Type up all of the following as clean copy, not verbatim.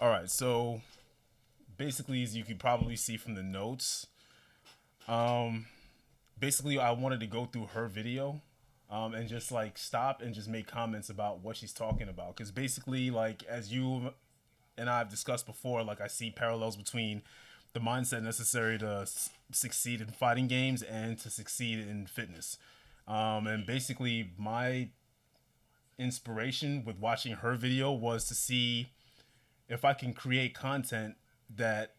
All right, so basically, as you could probably see from the notes, basically, I wanted to go through her video, and just like stop and just make comments about what she's talking about. Because basically, like as you and I've discussed before, like I see parallels between the mindset necessary to succeed in fighting games and to succeed in fitness. And basically, my inspiration with watching her video was to see if I can create content that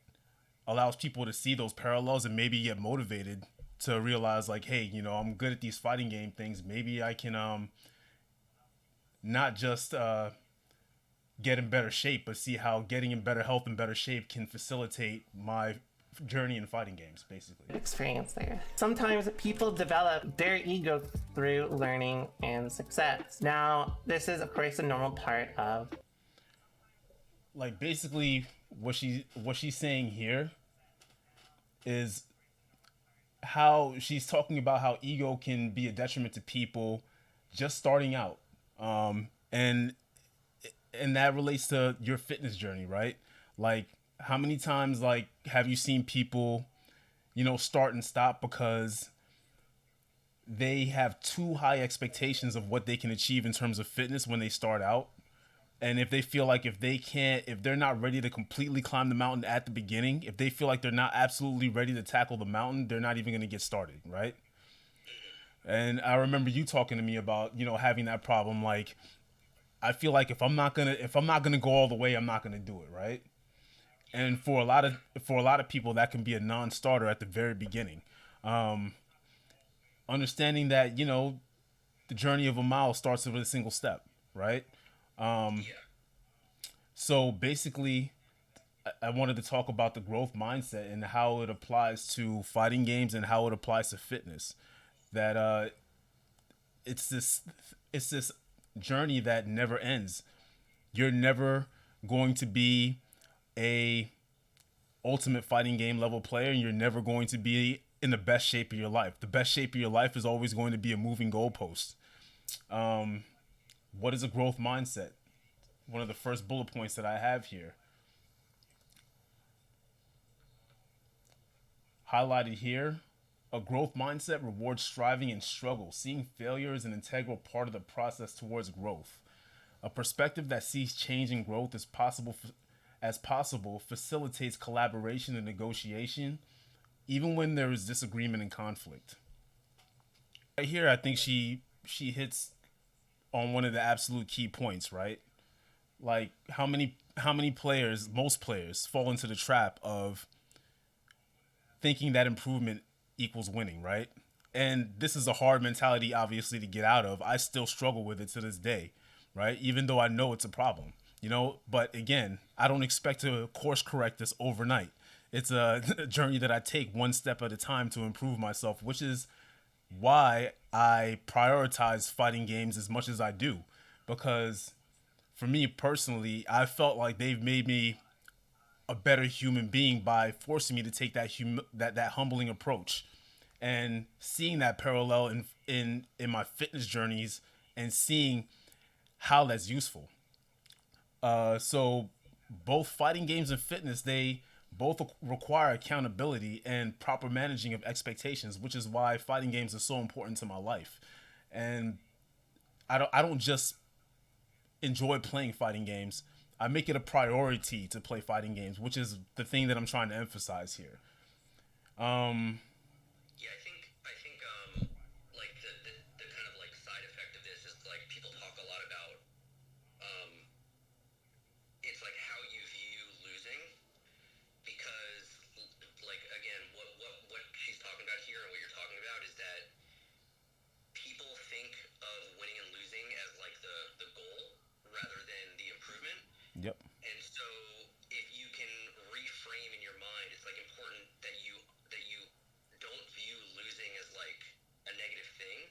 allows people to see those parallels and maybe get motivated to realize like, hey, I'm good at these fighting game things. Maybe I can not just get in better shape, but see how getting in better health and better shape can facilitate my journey in fighting games, basically. Experience there. Sometimes people develop their ego through learning and success. Now, this is of course a normal part of Like basically what she's saying here is how she's talking about how ego can be a detriment to people just starting out. And that relates to your fitness journey, right? Like how many times like have you seen people, start and stop because they have too high expectations of what they can achieve in terms of fitness when they start out. And if they feel like if they're not ready to completely climb the mountain at the beginning, if they feel like they're not absolutely ready to tackle the mountain, they're not even going to get started, right? And I remember you talking to me about, having that problem. Like, I feel like if I'm not gonna go all the way, I'm not gonna do it, right? And for a lot of people, that can be a non-starter at the very beginning. Um, Understanding that the journey of a mile starts with a single step, right? Um, Yeah. so basically, I wanted to talk about the growth mindset and how it applies to fighting games and how it applies to fitness. That it's this it's this journey that never ends. You're never going to be a ultimate fighting game level player, and you're never going to be in the best shape of your life. The best shape of your life is always going to be a moving goalpost. What is a growth mindset? One of the first bullet points that I have here, highlighted here. A growth mindset rewards striving and struggle, seeing failure as an integral part of the process towards growth. A perspective that sees change and growth as possible facilitates collaboration and negotiation, even when there is disagreement and conflict. Right here, I think she hits on one of the absolute key points, right? Like how many players, most players, fall into the trap of thinking that improvement equals winning, right? And this is a hard mentality, obviously, to get out of. I still struggle with it to this day, right? Even though I know it's a problem, But again, I don't expect to course correct this overnight. It's a journey that I take one step at a time to improve myself, which is why I prioritize fighting games as much as I do. Because for me personally, I felt like they've made me a better human being by forcing me to take that humbling approach, and seeing that parallel in my fitness journeys, and seeing how that's useful. So both fighting games and fitness, they both require accountability and proper managing of expectations, which is why fighting games are so important to my life. And I don't just enjoy playing fighting games. I make it a priority to play fighting games, which is the thing that I'm trying to emphasize here. Um, Yeah, I think like the kind of like side effect of this is like people talk a lot about um it's like how you view losing because like again what she's talking about here and what you're talking about is that people think of winning and losing as like the goal rather than the improvement. yep. And so if you can reframe in your mind, it's like important that you don't view losing as like a negative thing,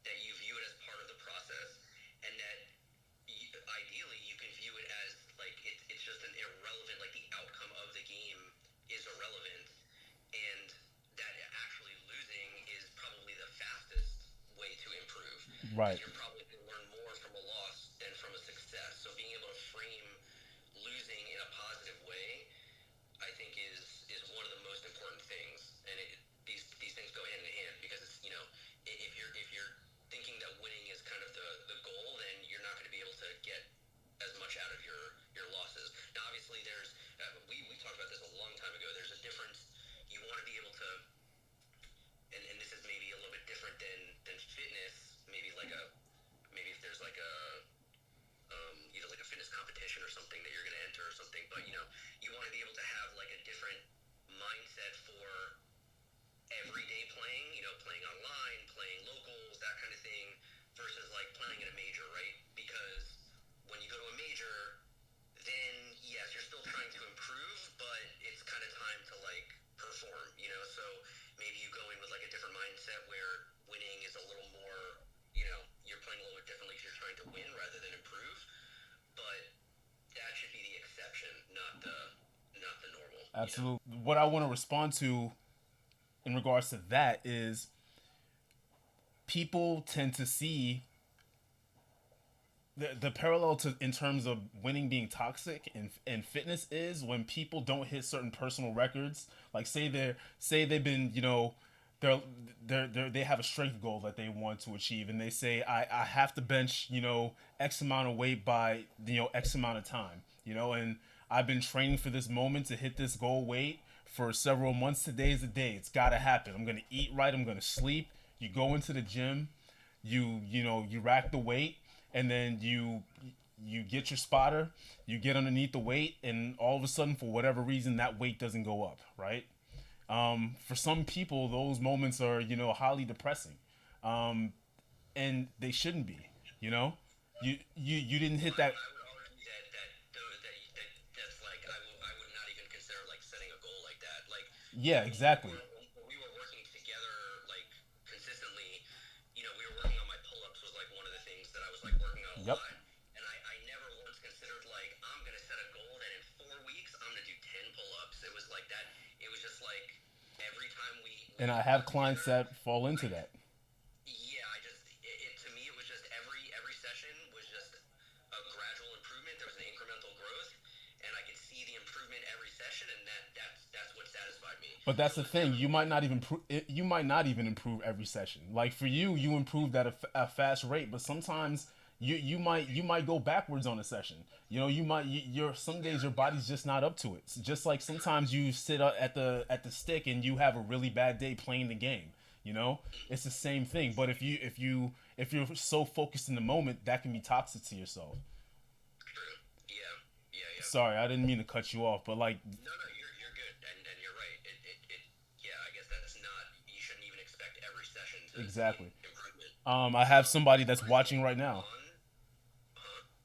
that you view it as part of the process, and that ideally you can view it as like it's just an irrelevant, like the outcome of the game is irrelevant, and that actually losing is probably the fastest way to improve because Right. you're probably going to learn more from a loss than from a success. So being able to frame losing in a there's we talked about this a long time ago. There's a difference. You want to be able to, and this is maybe a little bit different than fitness. Maybe if there's like a either like a fitness competition or something that you're going to enter or something. But you want to be able to have like a different mindset for everyday playing. Playing online, playing locals, that kind of thing, versus like playing in a major, right? Because when you go to a major, then yes, you're still trying to improve, but it's kind of time to like perform, so maybe you go in with like a different mindset where winning is a little more, you're playing a little bit differently because you're trying to win rather than improve, but that should be the exception, not the normal. Absolutely. What I want to respond to in regards to that is people tend to see the parallel to in terms of winning being toxic and fitness is when people don't hit certain personal records. Like say they've been they have a strength goal that they want to achieve, and they say I have to bench X amount of weight by X amount of time, and I've been training for this moment to hit this goal weight for several months. Today's the day. It's got to happen. I'm gonna eat right. I'm gonna sleep. You go into the gym, you rack the weight, and then you get your spotter, you get underneath the weight, and all of a sudden, for whatever reason, that weight doesn't go up, right? For some people, those moments are highly depressing, and they shouldn't be. You didn't hit that. I would argue that's like I would not even consider like setting a goal like that. Like Yeah, exactly. we were working together like consistently. We were working on my pull-ups was like one of the things that I was like working on a Yep. lot. And I never once considered like I'm gonna set a goal that in 4 weeks I'm gonna do 10 pull-ups. It was like that. It was just like every time And I have clients that fall into that. yeah, to me it was just every session was just a gradual improvement. There was an incremental growth, and I could see the improvement every session, and that's what satisfied me. But that's the thing. You might not even improve every session. Like for you, you improved at a fast rate, but sometimes you might go backwards on a session. Your some days your body's just not up to it. It's just like sometimes you sit at the stick and you have a really bad day playing the game. It's the same thing. But if you're so focused in the moment, that can be toxic to yourself. True. Yeah. Sorry, I didn't mean to cut you off, but like, No, you're good, and you're right. Yeah, I guess that's not. You shouldn't even expect every session to exactly. see improvement. I have somebody that's watching right now.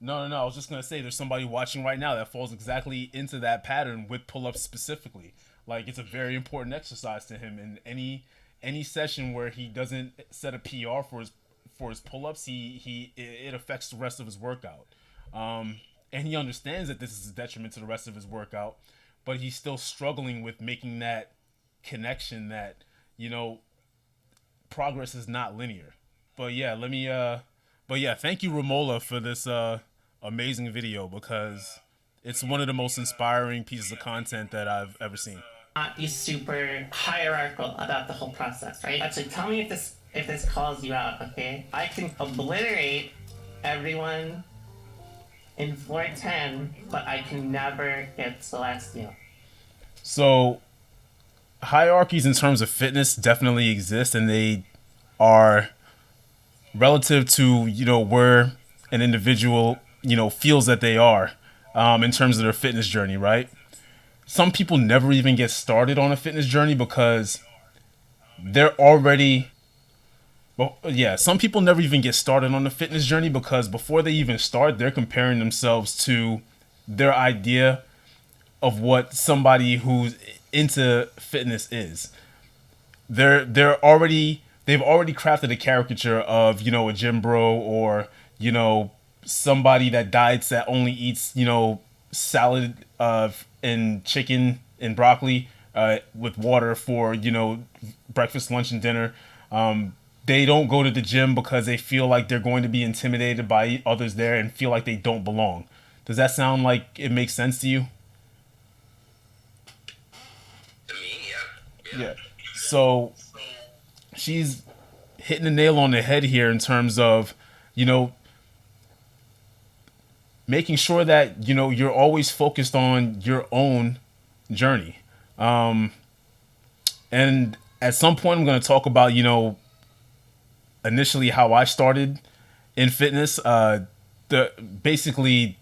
No. I was just gonna say there's somebody watching right now that falls exactly into that pattern with pull-ups specifically. Like it's a very important exercise to him. In any session where he doesn't set a PR for his pull-ups, it affects the rest of his workout. And he understands that this is a detriment to the rest of his workout, but he's still struggling with making that connection that progress is not linear. But yeah, thank you Romolla for this amazing video because it's one of the most inspiring pieces of content that I've ever seen. Not be super hierarchical about the whole process, right? Actually, tell me if this calls you out, okay? I can obliterate everyone in floor 10, but I can never get Celestial. So hierarchies in terms of fitness definitely exist, and they are relative to where an individual feels that they are in terms of their fitness journey, right? Some people never even get started on a fitness journey because they're already some people never even get started on the fitness journey because before they even start, they're comparing themselves to their idea of what somebody who's into fitness is. They've already crafted a caricature of a gym bro or somebody that diets that only eats salad and chicken and broccoli with water for breakfast, lunch, and dinner. They don't go to the gym because they feel like they're going to be intimidated by others there and feel like they don't belong. Does that sound like it makes sense to you? To me, yeah. Yeah. So she's hitting the nail on the head here in terms of, making sure that you're always focused on your own journey. And at some point, I'm going to talk about initially how I started in fitness. The basically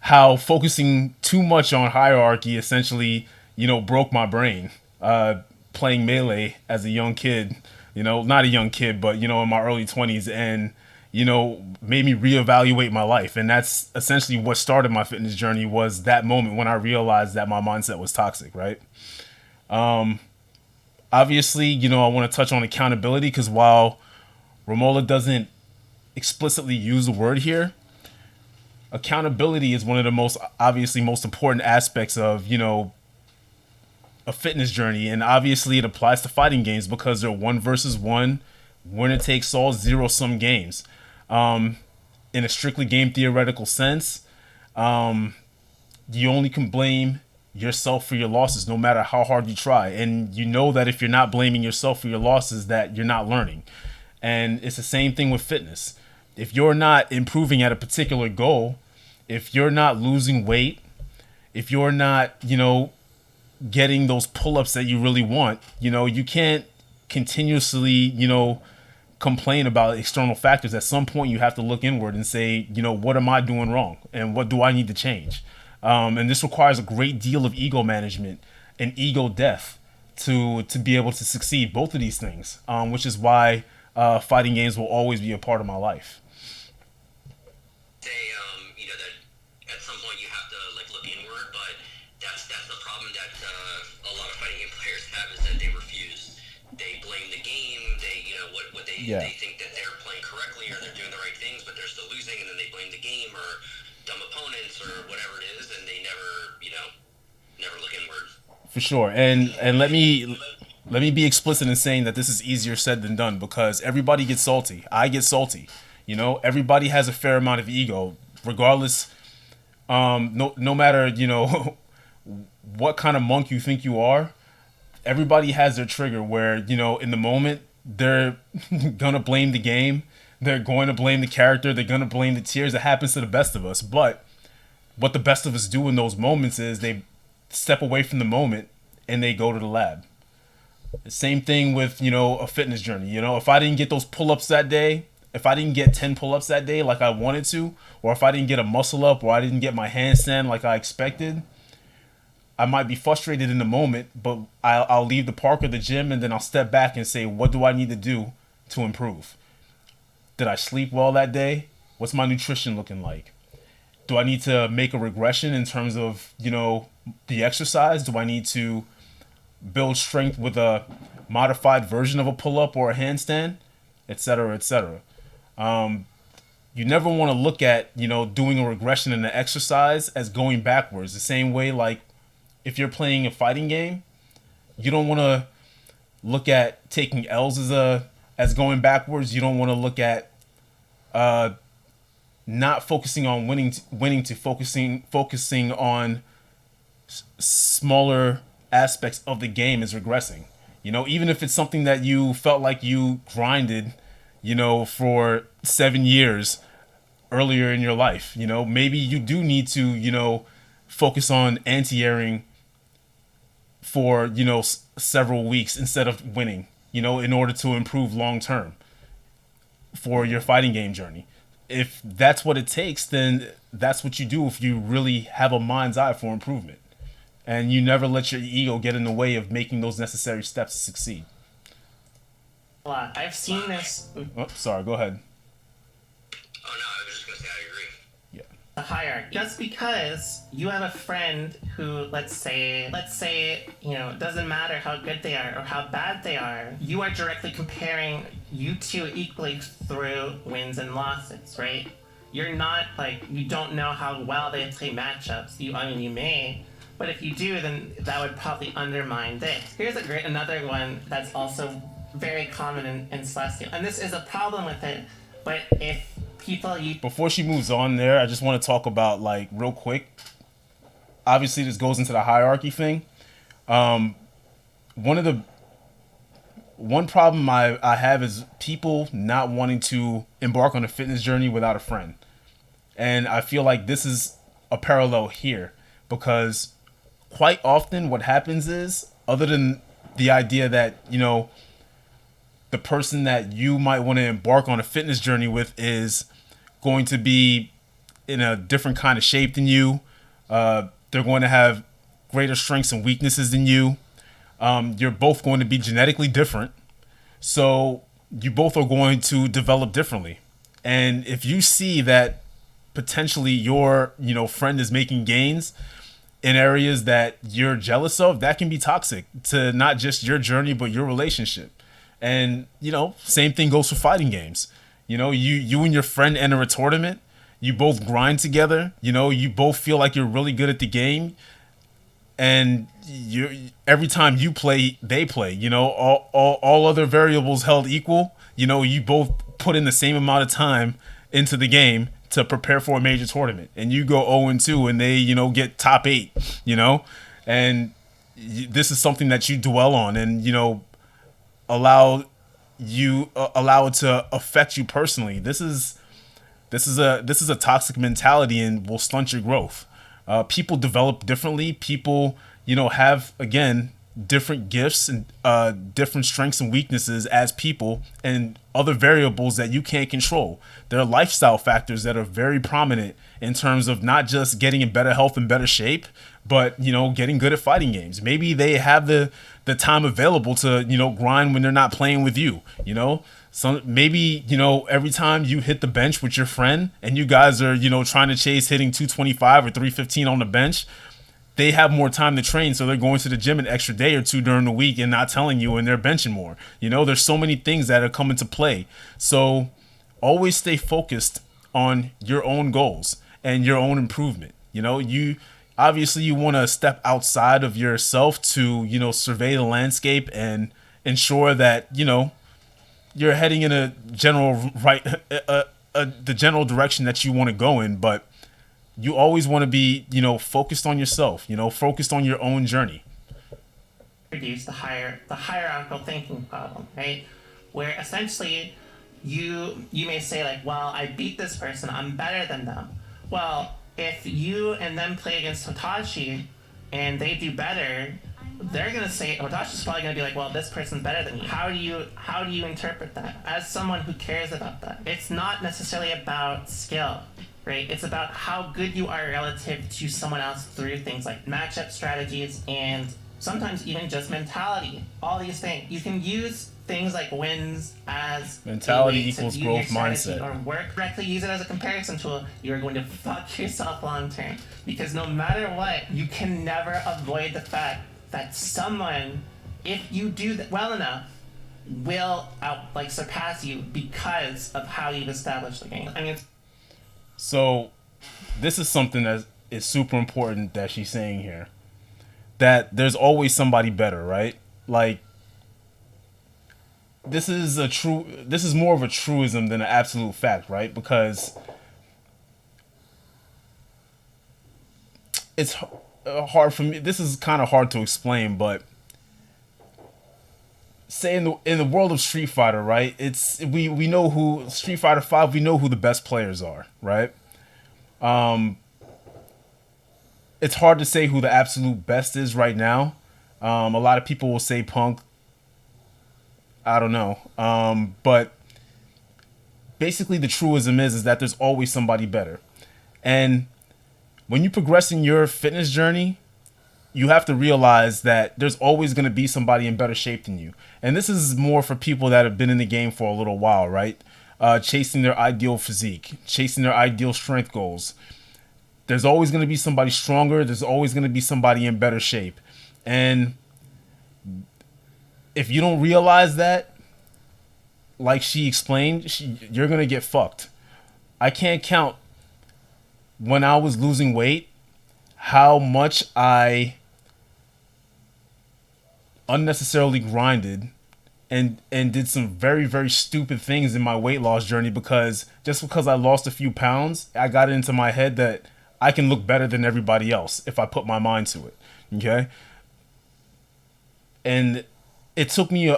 how focusing too much on hierarchy essentially broke my brain. Playing melee as a young kid, not a young kid, but in my early 20s, and made me reevaluate my life. And that's essentially what started my fitness journey, was that moment when I realized that my mindset was toxic, right? Obviously, I want to touch on accountability, because while Romolla doesn't explicitly use the word here, accountability is one of the most important aspects of a fitness journey. And obviously it applies to fighting games, because they're 1 versus 1, winner takes all, zero-sum games. In a strictly game theoretical sense, you only can blame yourself for your losses, no matter how hard you try. And that if you're not blaming yourself for your losses, that you're not learning. And it's the same thing with fitness. If you're not improving at a particular goal, if you're not losing weight, if you're not getting those pull-ups that you really want, you can't continuously complain about external factors. At some point you have to look inward and say, what am I doing wrong, and what do I need to change? And this requires a great deal of ego management and ego death to be able to succeed, both of these things, which is why fighting games will always be a part of my life. Say, that at some point you have to look inward, but that's the problem that a lot of fighting game players have, is that they refuse. They blame the game. They what they Yeah. they think that they're playing correctly or they're doing the right things, but they're still losing, and then they blame the game or dumb opponents or whatever it is, and they never look inward. For sure. And let me be explicit in saying that this is easier said than done, because everybody gets salty. I get salty. Everybody has a fair amount of ego, regardless. No matter what kind of monk you think you are. Everybody has their trigger where in the moment they're gonna blame the game, they're going to blame the character, they're gonna blame the tears. It happens to the best of us. But what the best of us do in those moments is they step away from the moment and they go to the lab. The same thing with a fitness journey. If I didn't get those pull-ups that day, if I didn't get 10 pull-ups that day like I wanted to, or if I didn't get a muscle up, or I didn't get my handstand like I expected, I might be frustrated in the moment, but I'll leave the park or the gym, and then I'll step back and say, what do I need to do to improve? Did I sleep well that day? What's my nutrition looking like? Do I need to make a regression in terms of, the exercise? Do I need to build strength with a modified version of a pull-up or a handstand, et cetera, et cetera? You never want to look at, doing a regression in the exercise as going backwards. The same way, like, if you're playing a fighting game, you don't want to look at taking L's as going backwards. You don't want to look at not focusing on winning to focusing on smaller aspects of the game as regressing. Even if it's something that you felt like you grinded, for 7 years earlier in your life, maybe you do need to, focus on anti-airing for, several weeks instead of winning, in order to improve long term for your fighting game journey. If that's what it takes, then that's what you do if you really have a mind's eye for improvement. And you never let your ego get in the way of making those necessary steps to succeed. I've seen this. Oh, sorry, go ahead. Oh no, I was just gonna say I agree. Yeah. The hierarchy. Just because you have a friend who, let's say, it doesn't matter how good they are or how bad they are, you are directly comparing you two equally through wins and losses, right? You're not you don't know how well they play matchups. You may, but if you do, then that would probably undermine this. Here's another one that's also very common in Celestial, and this is a problem with it. But if people Before she moves on there, I just want to talk about, real quick. Obviously, this goes into the hierarchy thing. One problem I have is people not wanting to embark on a fitness journey without a friend. And I feel like this is a parallel here because quite often what happens is, other than the idea that, the person that you might want to embark on a fitness journey with is going to be in a different kind of shape than you. They're going to have greater strengths and weaknesses than you. You're both going to be genetically different. So you both are going to develop differently. And if you see that potentially your, friend is making gains in areas that you're jealous of, that can be toxic to not just your journey, but your relationship. And, same thing goes for fighting games. You and your friend enter a tournament, you both grind together, you both feel like you're really good at the game. And every time you play, they play, all other variables held equal, you both put in the same amount of time into the game to prepare for a major tournament, and you go 0-2 and they, get top 8, and this is something that you dwell on and, allow it to affect you personally. This is a toxic mentality and will stunt your growth. People develop differently. People, have, again, different gifts and different strengths and weaknesses as people, and other variables that you can't control. There are lifestyle factors that are very prominent in terms of not just getting in better health and better shape, but, getting good at fighting games. Maybe they have the time available to, grind when they're not playing with you, So maybe, every time you hit the bench with your friend and you guys are, trying to chase hitting 225 or 315 on the bench, they have more time to train. So they're going to the gym an extra day or two during the week and not telling you, and they're benching more. There's so many things that are coming to play. So always stay focused on your own goals and your own improvement. You obviously you want to step outside of yourself to, survey the landscape and ensure that, you're heading in a general the general direction that you want to go in, but you always want to be, focused on yourself, focused on your own journey. Produce the hierarchical thinking problem, right? Where essentially you may say like, well, I beat this person, I'm better than them. Well, if you and them play against Hitachi and they do better, they're gonna say Hitachi's probably gonna be like, well, this person's better than you. How do you interpret that as someone who cares about that? It's not necessarily about skill, right? It's about how good you are relative to someone else through things like matchup strategies and sometimes even just mentality. All these things. You can use things like wins as mentality equals growth mindset. Or work correctly, use it as a comparison tool. You're going to fuck yourself long term. Because no matter what, you can never avoid the fact that someone, if you do that well enough, will surpass you because of how you've established the game. I mean, so this is something that is super important that she's saying here. That there's always somebody better, right? Like, this is more of a truism than an absolute fact, right? Because it's hard for me. This is kind of hard to explain, but say in the world of Street Fighter, right? We know who Street Fighter 5. We know who the best players are, right? It's hard to say who the absolute best is right now. A lot of people will say Punk. I don't know. But basically the truism is that there's always somebody better. And when you progress in your fitness journey, you have to realize that there's always going to be somebody in better shape than you. And this is more for people that have been in the game for a little while, right? Chasing their ideal physique, chasing their ideal strength goals. There's always going to be somebody stronger. There's always going to be somebody in better shape. And if you don't realize that, like she explained, you're going to get fucked. I can't count when I was losing weight how much I unnecessarily grinded and did some very, very stupid things in my weight loss journey because I lost a few pounds, I got it into my head that I can look better than everybody else if I put my mind to it. Okay? And it took me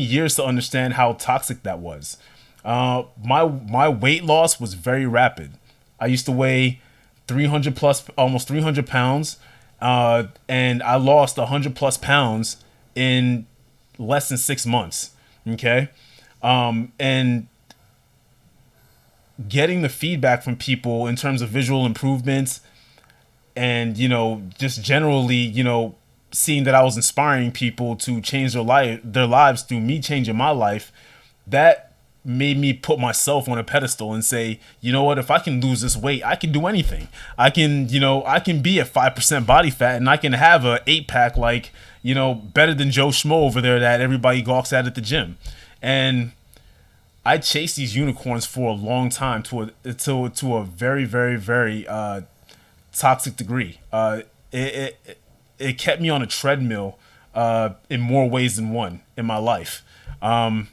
years to understand how toxic that was. My weight loss was very rapid. I used to weigh 300 plus, almost 300 pounds, and I lost 100 plus pounds in less than 6 months. Okay, and getting the feedback from people in terms of visual improvements and just generally seeing that I was inspiring people to change their lives through me changing my life, that made me put myself on a pedestal and say, you know what, if I can lose this weight, I can do anything. I can be at 5% body fat and I can have a 8-pack, like, better than Joe Schmo over there that everybody gawks at the gym. And I chased these unicorns for a long time to a very, very, very toxic degree. It kept me on a treadmill in more ways than one in my life. And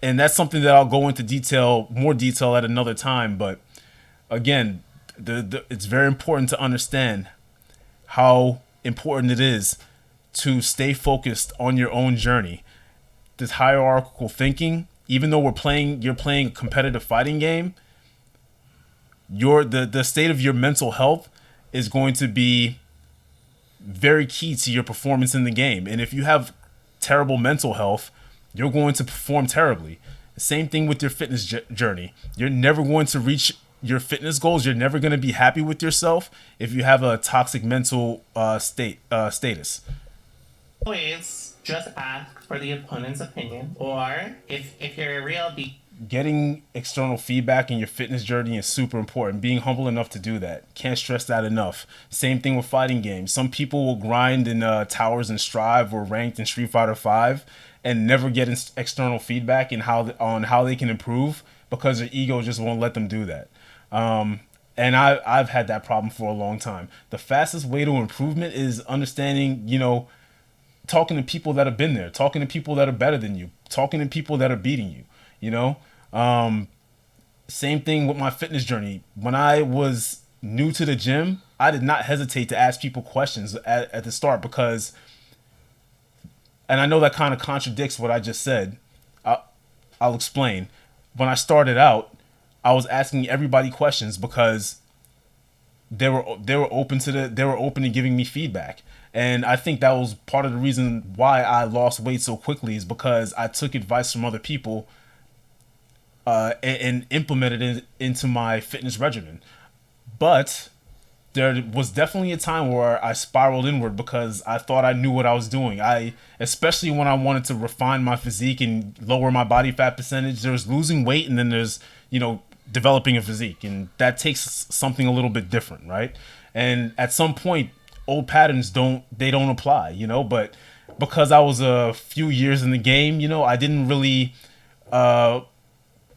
that's something that I'll go into more detail at another time. But again, it's very important to understand how important it is to stay focused on your own journey. This hierarchical thinking, even though you're playing a competitive fighting game, the state of your mental health is going to be very key to your performance in the game. And if you have terrible mental health, you're going to perform terribly. Same thing with your fitness journey. You're never going to reach your fitness goals. You're never going to be happy with yourself if you have a toxic mental status. Always just ask for the opponent's opinion, or if you're a real getting external feedback in your fitness journey is super important. Being humble enough to do that. Can't stress that enough. Same thing with fighting games. Some people will grind in Towers and Strive or ranked in Street Fighter 5 and never get external feedback on how they can improve because their ego just won't let them do that. And I've had that problem for a long time. The fastest way to improvement is understanding, talking to people that have been there, talking to people that are better than you, talking to people that are beating you. Same thing with my fitness journey. When I was new to the gym, I did not hesitate to ask people questions at the start because, and I know that kind of contradicts what I just said. I'll explain. When I started out, I was asking everybody questions because they were open to giving me feedback. And I think that was part of the reason why I lost weight so quickly, is because I took advice from other people and implemented it into my fitness regimen. But there was definitely a time where I spiraled inward because I thought I knew what I was doing. Especially when I wanted to refine my physique and lower my body fat percentage. There's losing weight, and then there's, developing a physique, and that takes something a little bit different, right? And at some point, old patterns don't apply, But because I was a few years in the game, I didn't really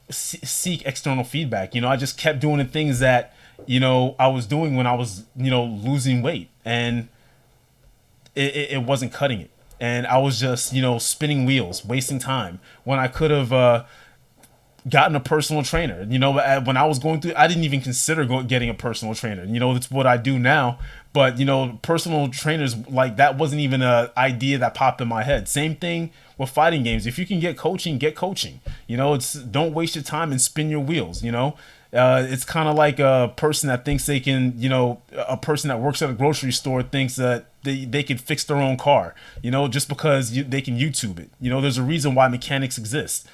seek external feedback. I just kept doing the things that I was doing when I was losing weight, and it wasn't cutting it. And I was just spinning wheels, wasting time when I could have gotten a personal trainer. When I was going through, I didn't even consider getting a personal trainer. That's what I do now. But personal trainers, like, that wasn't even an idea that popped in my head. Same thing with fighting games. If you can get coaching, get coaching. It's, don't waste your time and spin your wheels. It's kind of like a person that thinks they can, a person that works at a grocery store thinks that they could fix their own car, just because they can YouTube it. There's a reason why mechanics exist.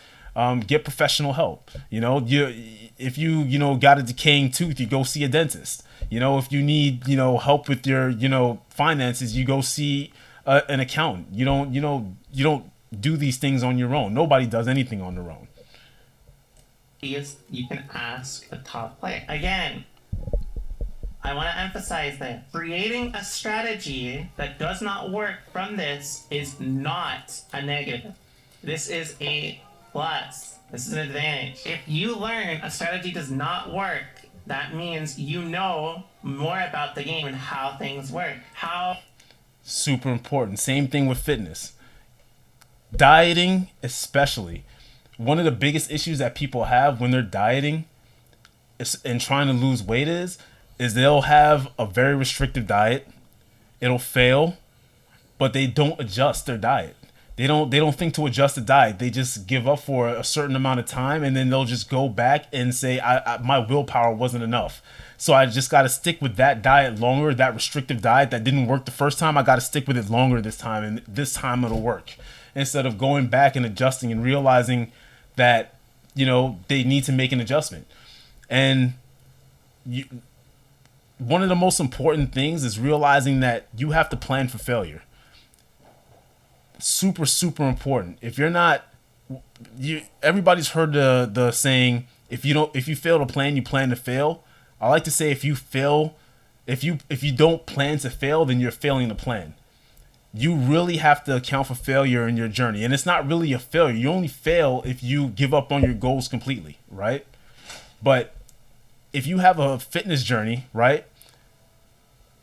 Get professional help. If you got a decaying tooth, you go see a dentist. If you need, help with your, finances, you go see an accountant. You don't do these things on your own. Nobody does anything on their own. Is you can ask a top player. Again, I want to emphasize that creating a strategy that does not work from this is not a negative. This is a plus. This is an advantage. If you learn a strategy does not work, that means you know more about the game and how things work. Super important. Same thing with fitness. Dieting, especially. One of the biggest issues that people have when they're dieting and trying to lose weight is they'll have a very restrictive diet. It'll fail, but they don't adjust their diet. They don't think to adjust the diet. They just give up for a certain amount of time, and then they'll just go back and say, my willpower wasn't enough. So I just got to stick with that diet longer, that restrictive diet that didn't work the first time. I got to stick with it longer this time, and this time it'll work. Instead of going back and adjusting and realizing that, they need to make an adjustment. And one of the most important things is realizing that you have to plan for failure. Super, super important. If you're not, everybody's heard the saying, if you fail to plan, you plan to fail. I like to say, if you don't plan to fail, then you're failing to plan. You really have to account for failure in your journey, and it's not really a failure. You only fail if you give up on your goals completely, right? But if you have a fitness journey, right,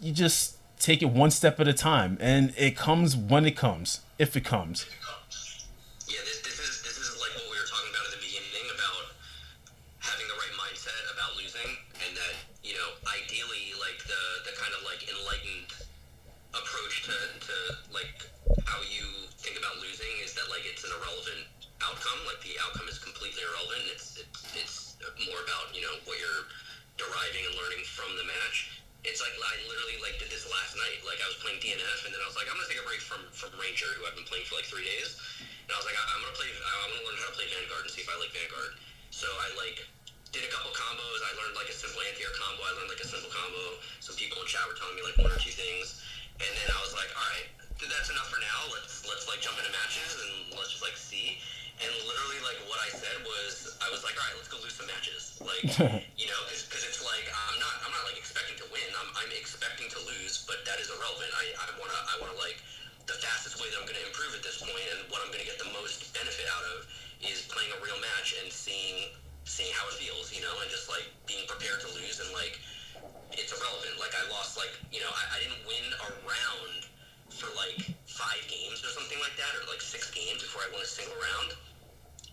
you just take it one step at a time, and it comes when it comes, if it comes. Yeah, this is like what we were talking about at the beginning about having the right mindset about losing, and that ideally, like the kind of like enlightened approach to like how you think about losing is that like it's an irrelevant outcome. Like the outcome is completely irrelevant. It's more about what you're deriving and learning from the match. It's like I literally like did this last night. Like I was playing DNF, and then I was like, I'm gonna take a break from Ranger, who I've been playing for like 3 days. And I was like, I'm gonna learn how to play Vanguard and see if I like Vanguard. So I like did a couple combos. I learned like a simple anti-air combo. I learned like a simple combo. Some people in chat were telling me like one or two things, and then I was like, all right, that's enough for now. Let's like jump into matches and let's just like see. And literally, like what I said was, I was like, all right, let's go lose some matches. Like, because it's like I'm not like expecting to win. I'm expecting to lose, but that is irrelevant. I wanna like the fastest way that I'm gonna improve at this point, and what I'm gonna get the most benefit out of is playing a real match and seeing how it feels, and just like being prepared to lose, and like it's irrelevant. Like I lost, like I didn't win a round for like 5 games or something like that, or like 6 games before I won a single round.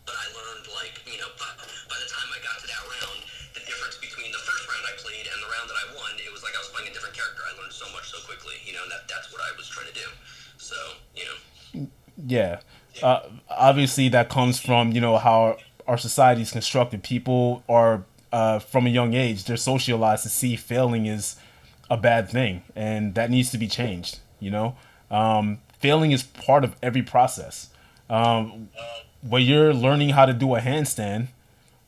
But I learned, like, by the time I got to that round, the difference between the first round I played and the round that I won, it was like I was playing a different character. I learned so much so quickly, and that's what I was trying to do. So, Yeah. Obviously, that comes from, how our society is constructed. People are, from a young age, they're socialized to see failing is a bad thing, and that needs to be changed, Failing is part of every process. When you're learning how to do a handstand,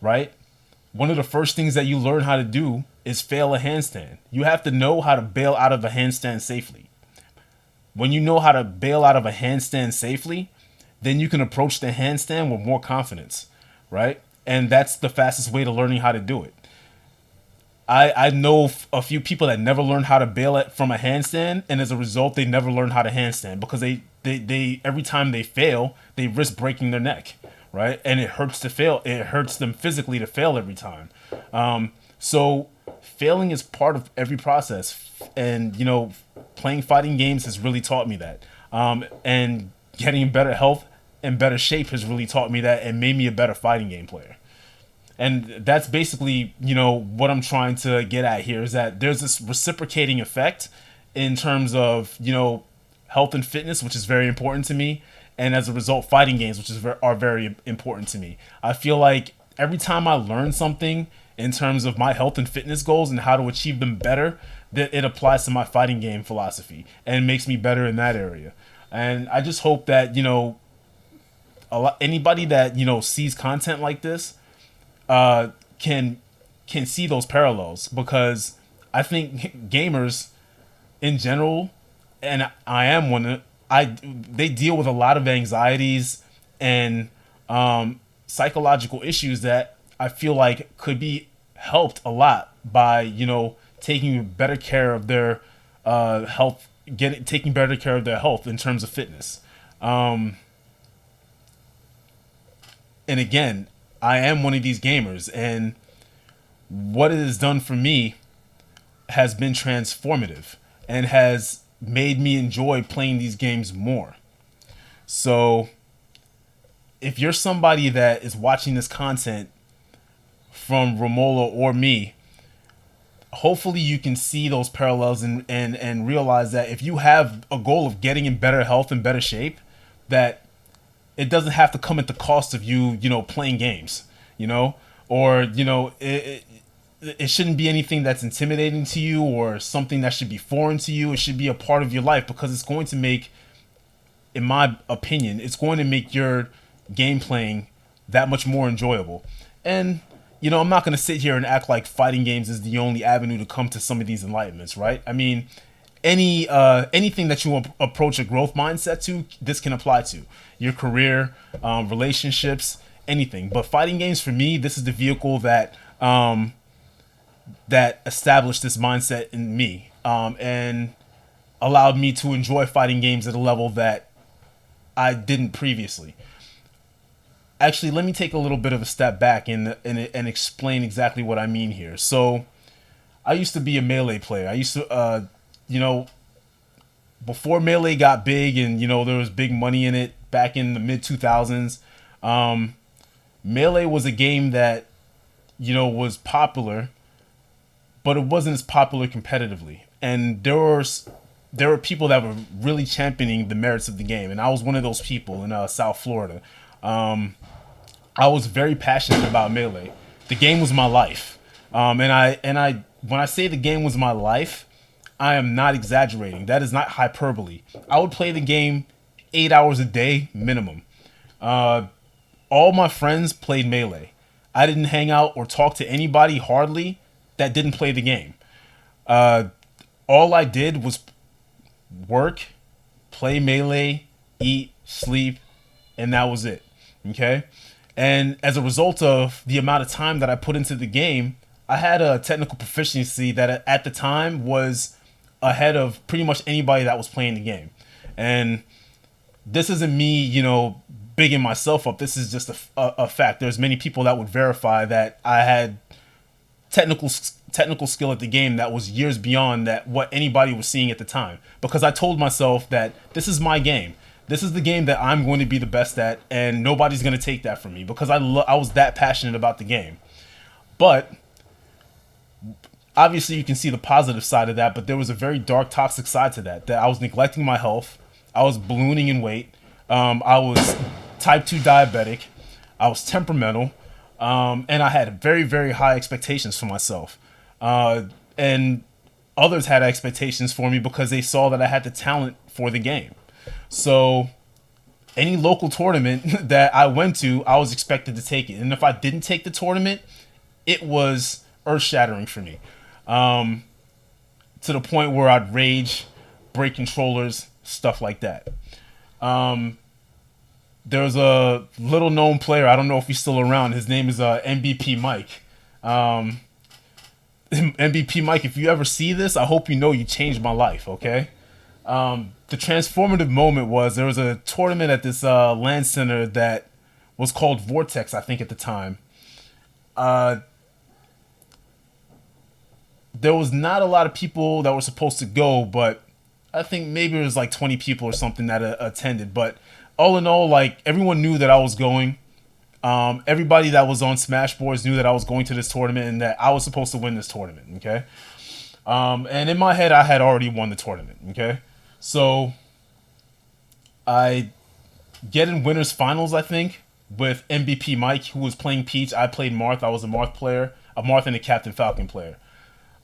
right? One of the first things that you learn how to do is fail a handstand. You have to know how to bail out of a handstand safely. When you know how to bail out of a handstand safely, then you can approach the handstand with more confidence, right? And that's the fastest way to learning how to do it. I know a few people that never learned how to bail it from a handstand, and as a result, they never learned how to handstand because they every time they fail, they risk breaking their neck, right? And it hurts to fail. It hurts them physically to fail every time. So failing is part of every process, and playing fighting games has really taught me that. And getting better health and better shape has really taught me that and made me a better fighting game player. And that's basically, what I'm trying to get at here is that there's this reciprocating effect in terms of, health and fitness, which is very important to me. And as a result, fighting games, which are very important to me. I feel like every time I learn something in terms of my health and fitness goals and how to achieve them better, that it applies to my fighting game philosophy and makes me better in that area. And I just hope that, anybody that, sees content like this, can see those parallels, because I think gamers in general, and I am one, they deal with a lot of anxieties and psychological issues that I feel like could be helped a lot by taking better care of their health, taking better care of their health in terms of fitness. And again, I am one of these gamers, and what it has done for me has been transformative and has made me enjoy playing these games more. So if you're somebody that is watching this content from Romolla or me, hopefully you can see those parallels and realize that if you have a goal of getting in better health and better shape, that it doesn't have to come at the cost of you, playing games, or it shouldn't be anything that's intimidating to you or something that should be foreign to you. It should be a part of your life because it's going to make, in my opinion, it's going to make your game playing that much more enjoyable. And I'm not going to sit here and act like fighting games is the only avenue to come to some of these enlightenments, right? I mean, anything that you approach a growth mindset to, this can apply to your career, relationships, anything. But fighting games, for me, this is the vehicle that that established this mindset in me, and allowed me to enjoy fighting games at a level that I didn't previously. Actually, let me take a little bit of a step back and explain exactly what I mean here. So, I used to be a Melee player. I used to, before Melee got big and, there was big money in it back in the mid 2000s, Melee was a game that, was popular, but it wasn't as popular competitively. And there were people that were really championing the merits of the game. And I was one of those people in South Florida. I was very passionate about Melee. The game was my life. And I when I say the game was my life, I am not exaggerating. That is not hyperbole. I would play the game 8 hours a day minimum. All my friends played Melee. I didn't hang out or talk to anybody hardly that didn't play the game. All I did was work, play Melee, eat, sleep, and that was it. Okay? And as a result of the amount of time that I put into the game, I had a technical proficiency that at the time was ahead of pretty much anybody that was playing the game. And this isn't me, bigging myself up. This is just a fact. There's many people that would verify that I had technical skill at the game that was years beyond that what anybody was seeing at the time. Because I told myself that this is my game. This is the game that I'm going to be the best at, and nobody's going to take that from me because I was that passionate about the game. But obviously you can see the positive side of that, but there was a very dark, toxic side to that I was neglecting my health. I was ballooning in weight. I was type 2 diabetic. I was temperamental. And I had very, very high expectations for myself. And others had expectations for me because they saw that I had the talent for the game. So any local tournament that I went to, I was expected to take it. And if I didn't take the tournament, it was earth-shattering for me. To the point where I'd rage, break controllers, stuff like that. There's a little-known player. I don't know if he's still around. His name is MVP Mike. MVP Mike, if you ever see this, I hope you know you changed my life, okay? The transformative moment was there was a tournament at this LAN center that was called Vortex, I think, at the time. There was not a lot of people that were supposed to go, but I think maybe it was like 20 people or something that attended. But all in all, like, everyone knew that I was going. Everybody that was on Smashboards knew that I was going to this tournament and that I was supposed to win this tournament, okay? And in my head, I had already won the tournament, okay? So I get in winners finals, I think, with MVP Mike, who was playing Peach. I played Marth. I was a Marth player, a Marth and a Captain Falcon player.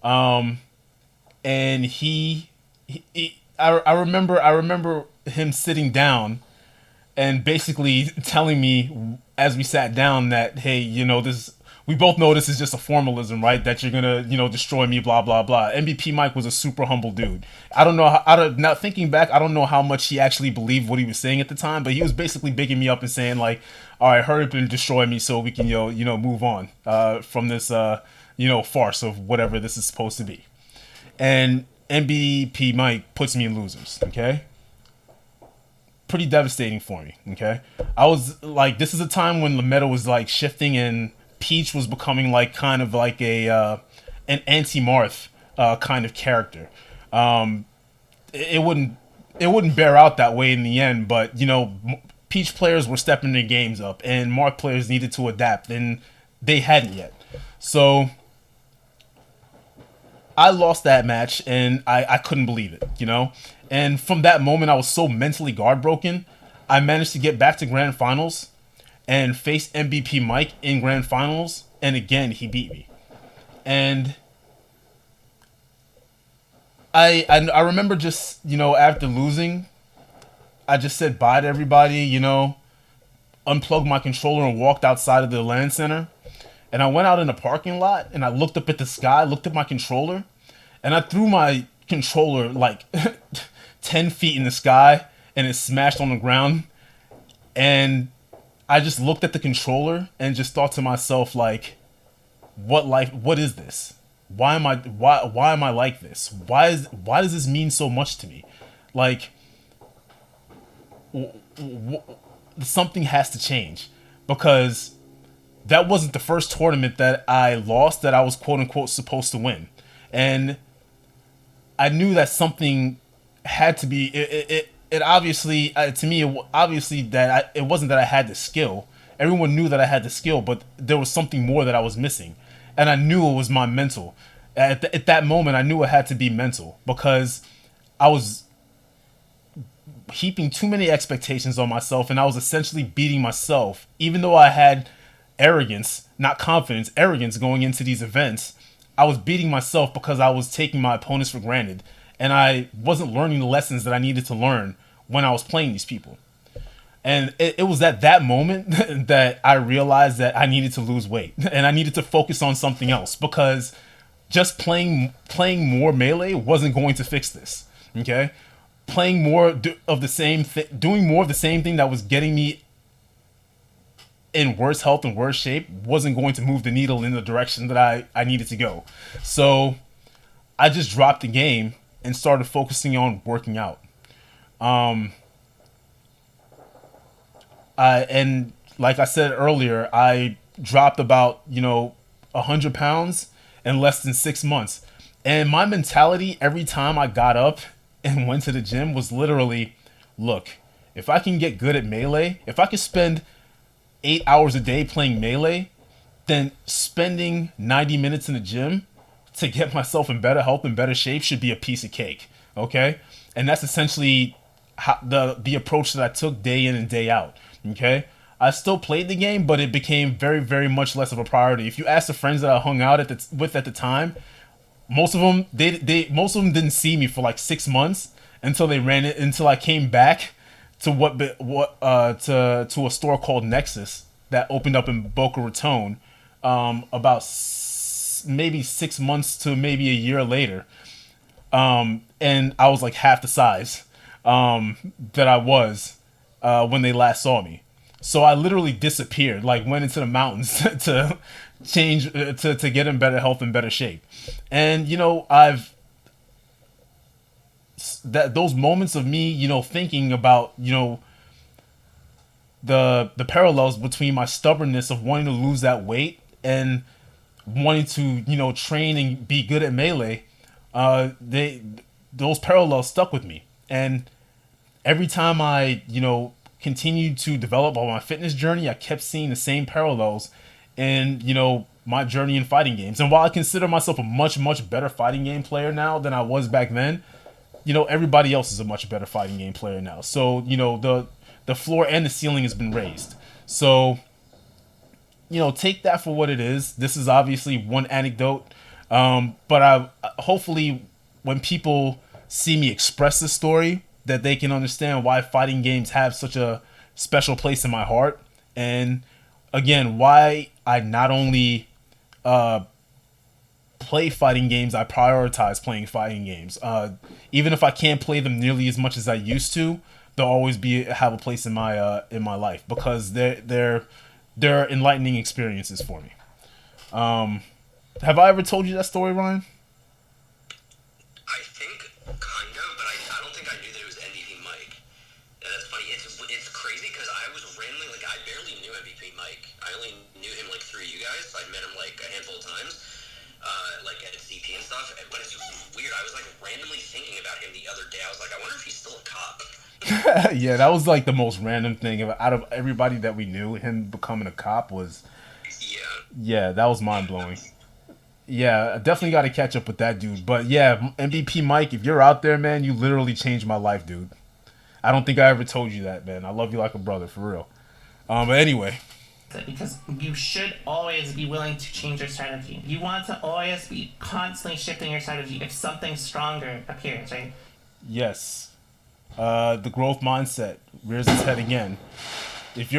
And I remember him sitting down and basically telling me as we sat down that, hey, we both know this is just a formalism, right? That you're gonna, destroy me, blah blah blah. MVP Mike was a super humble dude. I don't know now thinking back, I don't know how much he actually believed what he was saying at the time, but he was basically bigging me up and saying like, all right, hurry up and destroy me so we can move on from this farce of whatever this is supposed to be. And MVP Mike puts me in losers, okay? Pretty devastating for me, okay? I was like, this is a time when the meta was like shifting and Peach was becoming like kind of like an anti-Marth kind of character. It wouldn't bear out that way in the end, but Peach players were stepping their games up and Marth players needed to adapt and they hadn't yet. So I lost that match and I couldn't believe it, And from that moment, I was so mentally guard broken. I managed to get back to grand finals and face MVP Mike in grand finals, and again he beat me. And I remember just, after losing, I just said bye to everybody, unplugged my controller and walked outside of the LAN center. And I went out in the parking lot and I looked up at the sky, looked at my controller, and I threw my controller like 10 feet in the sky and it smashed on the ground. And I just looked at the controller and just thought to myself, like, what is this? Why am I like this? Why does this mean so much to me? Like, something has to change, because that wasn't the first tournament that I lost that I was quote unquote supposed to win. And I knew that something had to be, it obviously, to me, obviously that it wasn't that I had the skill. Everyone knew that I had the skill, but there was something more that I was missing. And I knew it was my mental. At that moment, I knew it had to be mental, because I was heaping too many expectations on myself, and I was essentially beating myself. Even though I had arrogance, not confidence, arrogance going into these events, I was beating myself because I was taking my opponents for granted, and I wasn't learning the lessons that I needed to learn when I was playing these people. And it was at that moment that I realized that I needed to lose weight and I needed to focus on something else, because just playing more Melee wasn't going to fix this. Okay, playing more of the same thing, doing more of the same thing that was getting me in worse health and worse shape wasn't going to move the needle in the direction that I needed to go. So I just dropped the game and started focusing on working out. And like I said earlier, I dropped about 100 pounds in less than 6 months. And my mentality every time I got up and went to the gym was literally, look, if I can get good at Melee, if I could spend 8 hours a day playing Melee, then spending 90 minutes in the gym to get myself in better health and better shape should be a piece of cake. Okay? And that's essentially how the approach that I took day in and day out. Okay? I still played the game, but it became very, very much less of a priority. If you ask the friends that I hung out with at the time, most of them didn't see me for like 6 months until I came back to to a store called Nexus that opened up in Boca Raton about maybe 6 months to maybe a year later. And I was like half the size that I was when they last saw me. So I literally disappeared, like went into the mountains to change, to get in better health and better shape. And, those moments of me, thinking about, the parallels between my stubbornness of wanting to lose that weight and wanting to, train and be good at Melee, those parallels stuck with me. And every time I, continued to develop on my fitness journey, I kept seeing the same parallels in, my journey in fighting games. And while I consider myself a much, much better fighting game player now than I was back then, everybody else is a much better fighting game player now. So, the floor and the ceiling has been raised. So, take that for what it is. This is obviously one anecdote. But I hopefully when people see me express this story, that they can understand why fighting games have such a special place in my heart. And again, why I not only play fighting games, I prioritize playing fighting games. Even if I can't play them nearly as much as I used to, they'll always have a place in my life, because they're enlightening experiences for me. Have I ever told you that story, Ryan? I think kind of, but I don't think I knew that it was MVP Mike. And that's funny. It's crazy because I was randomly, like, I barely knew MVP Mike. I only knew him like through you guys. I met him like a handful of times, like at CP and stuff. But it's weird. I was like randomly thinking about him the other day. I was like, I wonder if he's still a cop. Yeah, that was like the most random thing out of everybody that we knew. Him becoming a cop was, yeah, that was mind blowing. Yeah, I definitely got to catch up with that dude. But yeah, MVP Mike, if you're out there, man, you literally changed my life, dude. I don't think I ever told you that, man. I love you like a brother, for real. But anyway, because you should always be willing to change your strategy. You want to always be constantly shifting your strategy if something stronger appears, right? yes, the growth mindset rears its head again. If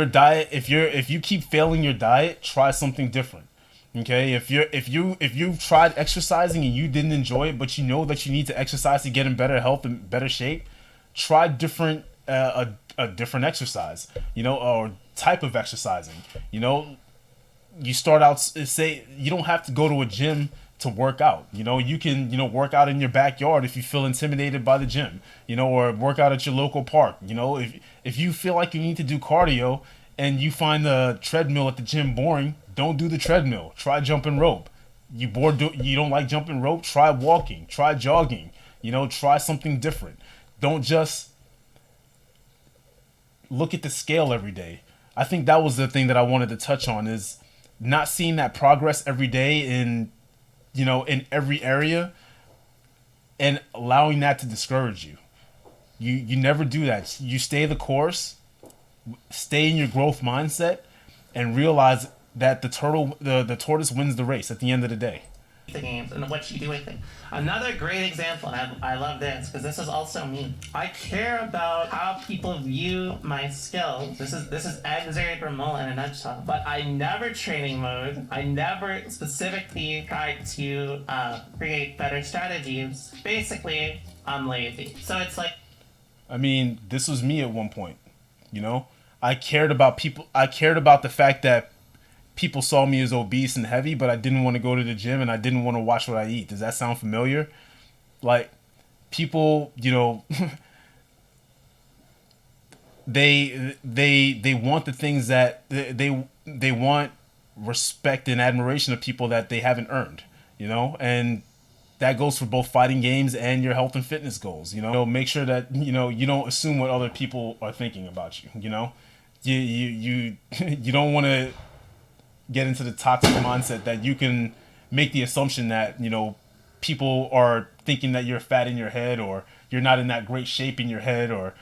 you keep failing your diet, try something different. Okay, if you've tried exercising and you didn't enjoy it, but you know that you need to exercise to get in better health and better shape, try a different exercise, or type of exercising. You start out, say you don't have to go to a gym to work out. You can work out in your backyard if you feel intimidated by the gym. Or work out at your local park. If you feel like you need to do cardio and you find the treadmill at the gym boring, don't do the treadmill. Try jumping rope. You don't like jumping rope? Try walking. Try jogging. Try something different. Don't just look at the scale every day. I think that was the thing that I wanted to touch on, is not seeing that progress every day in every area, and allowing that to discourage you. You never do that. You stay the course, stay in your growth mindset, and realize that the tortoise wins the race at the end of the day. The games and what you do with it. Another great example, and I love this because this is also me. I care about how people view my skills. This is Exert Romolla in a nutshell. But I never training mode. I never specifically tried to create better strategies. Basically, I'm lazy. So it's like, I mean, this was me at one point. I cared about people. I cared about the fact that people saw me as obese and heavy, but I didn't want to go to the gym and I didn't want to watch what I eat. Does that sound familiar? Like, people, they want the things that they want respect and admiration of people that they haven't earned, and that goes for both fighting games and your health and fitness goals. Make sure that you don't assume what other people are thinking about you. You don't want to get into the toxic mindset that you can make the assumption that people are thinking that you're fat in your head, or you're not in that great shape in your head, or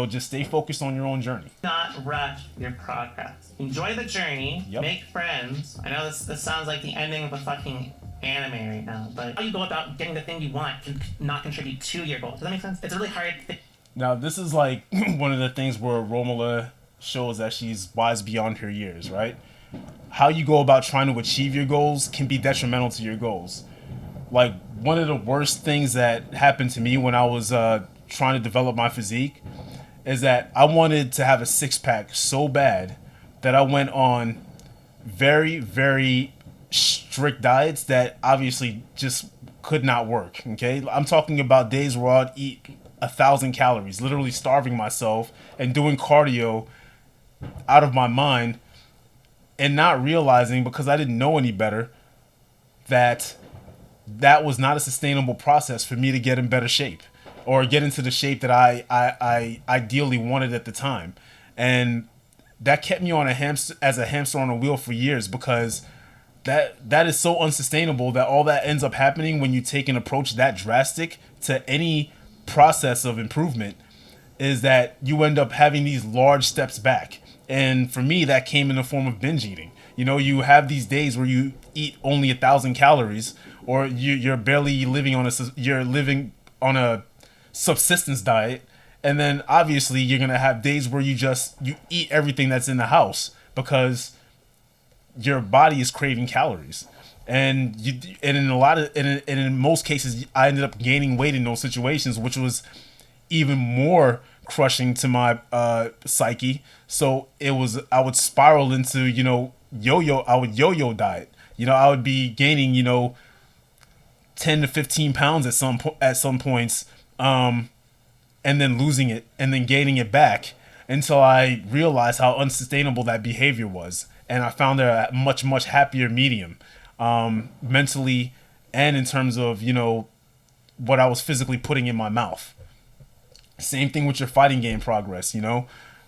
just stay focused on your own journey. Not rush your progress. Enjoy the journey. Yep. Make friends. I know this sounds like the ending of a fucking anime right now, but how you go about getting the thing you want can not contribute to your goal. Does that make sense? It's really hard. Now, this is like one of the things where Romolla shows that she's wise beyond her years, right? How you go about trying to achieve your goals can be detrimental to your goals. Like, one of the worst things that happened to me when I was trying to develop my physique is that I wanted to have a six-pack so bad that I went on very, very strict diets that obviously just could not work, okay? I'm talking about days where I'd eat 1,000 calories, literally starving myself and doing cardio out of my mind, and not realizing, because I didn't know any better, that was not a sustainable process for me to get in better shape or get into the shape that I ideally wanted at the time. And that kept me on as a hamster on a wheel for years, because that is so unsustainable that all that ends up happening when you take an approach that drastic to any process of improvement is that you end up having these large steps back. And for me, that came in the form of binge eating. You have these days where you eat only 1,000 calories, or you're barely living on a subsistence diet. And then obviously you're going to have days where you eat everything that's in the house because your body is craving calories. And in most cases, I ended up gaining weight in those situations, which was even more crushing to my psyche. So I would spiral into yo-yo diet. I would be gaining 10 to 15 pounds at some points, and then losing it and then gaining it back until I realized how unsustainable that behavior was. And I found a much, much happier medium, mentally and in terms of what I was physically putting in my mouth. Same thing with your fighting game progress.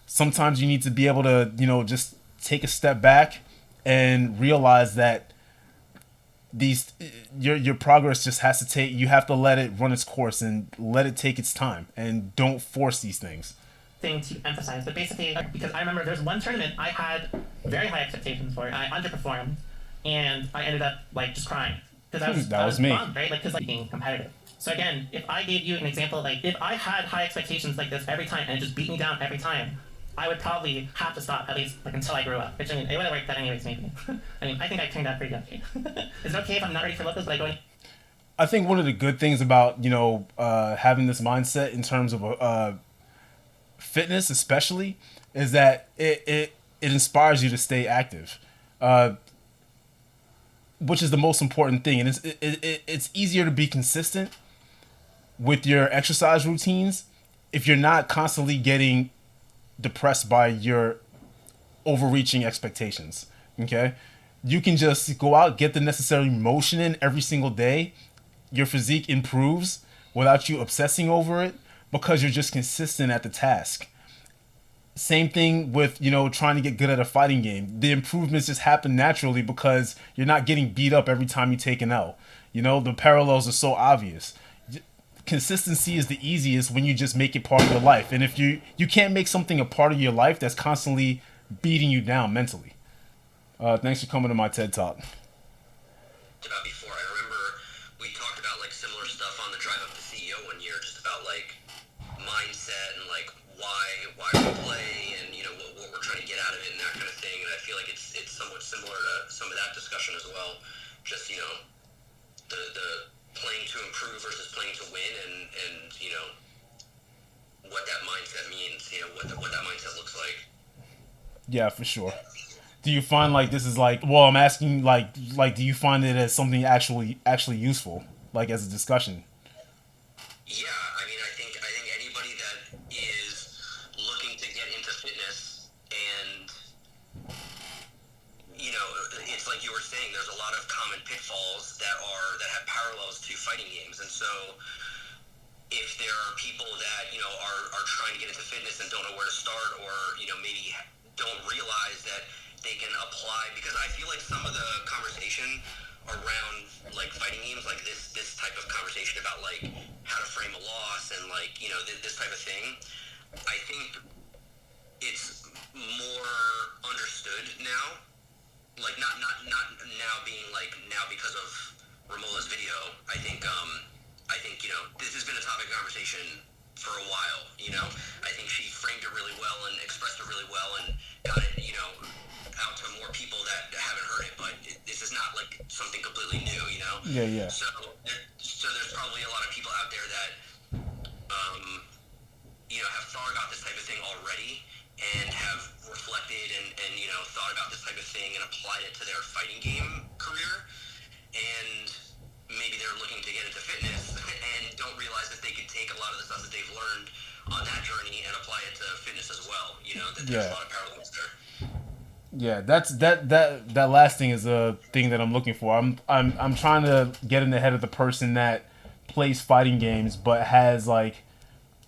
Sometimes you need to be able to just take a step back and realize that your progress just has to you have to let it run its course and let it take its time, and don't force these things. thing to emphasize, but basically, because I remember there's one tournament I had very high expectations for, I underperformed, and I ended up like just crying because I was me. bummed, right? Like, because like being competitive. So again, if I gave you an example, like if I had high expectations like this every time and it just beat me down every time, I would probably have to stop at least like until I grew up. Which I mean, it would have worked out anyways, maybe. I mean, I think I turned out pretty okay. Is it okay if I'm not ready for locals, but I go in? I think one of the good things about having this mindset in terms of fitness, especially, is that it inspires you to stay active, which is the most important thing. And it's easier to be consistent with your exercise routines if you're not constantly getting depressed by your overreaching expectations. Okay, you can just go out, get the necessary motion in every single day. Your physique improves without you obsessing over it because you're just consistent at the task. Same thing with trying to get good at a fighting game. The improvements just happen naturally because you're not getting beat up every time you take an L. The parallels are so obvious. Consistency is the easiest when you just make it part of your life. And if you can't make something a part of your life that's constantly beating you down mentally. Thanks for coming to my TED Talk. About before, I remember we talked about like similar stuff on the drive up to CEO one year, just about like mindset and like why we play and what we're trying to get out of it and that kind of thing. And I feel like it's somewhat similar to some of that discussion as well. Just the playing to improve versus playing to win, and what that mindset means, what that mindset looks like. Yeah, for sure. Do you find like this is like, well, I'm asking like do you find it as something actually useful, like as a discussion? Yeah, I mean, I think anybody that is looking to get into fitness, and it's like you were saying, there's a lot of common pitfalls that have parallels to fighting games, and so if there are people that are trying to get into fitness and don't know where to start, or maybe don't realize that they can apply, because I feel like some of the conversation around like fighting games, like this type of conversation about like how to frame a loss and like this type of thing, I think it's more understood now, like not now being like now because of Romolla's video. I think this has been a topic of conversation for a while. I think she framed it really well and expressed it really well and got it out to more people that haven't heard it, but this is not like something completely new. Yeah. So there's probably a lot of people out there that have thought about this type of thing already and have reflected and thought about this type of thing and applied it to their fighting game career, and maybe they're looking to get into fitness and don't realize that they can take a lot of the stuff that they've learned on that journey and apply it to fitness as well. That there's a lot of parallels there. Yeah, that last thing is a thing that I'm looking for. I'm trying to get in the head of the person that plays fighting games but has like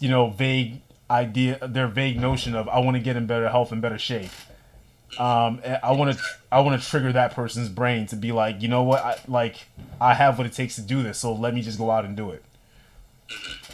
their vague notion of I want to get in better health and better shape. I want to trigger that person's brain to be like, you know what, I have what it takes to do this, so let me just go out and do it. Mm-hmm.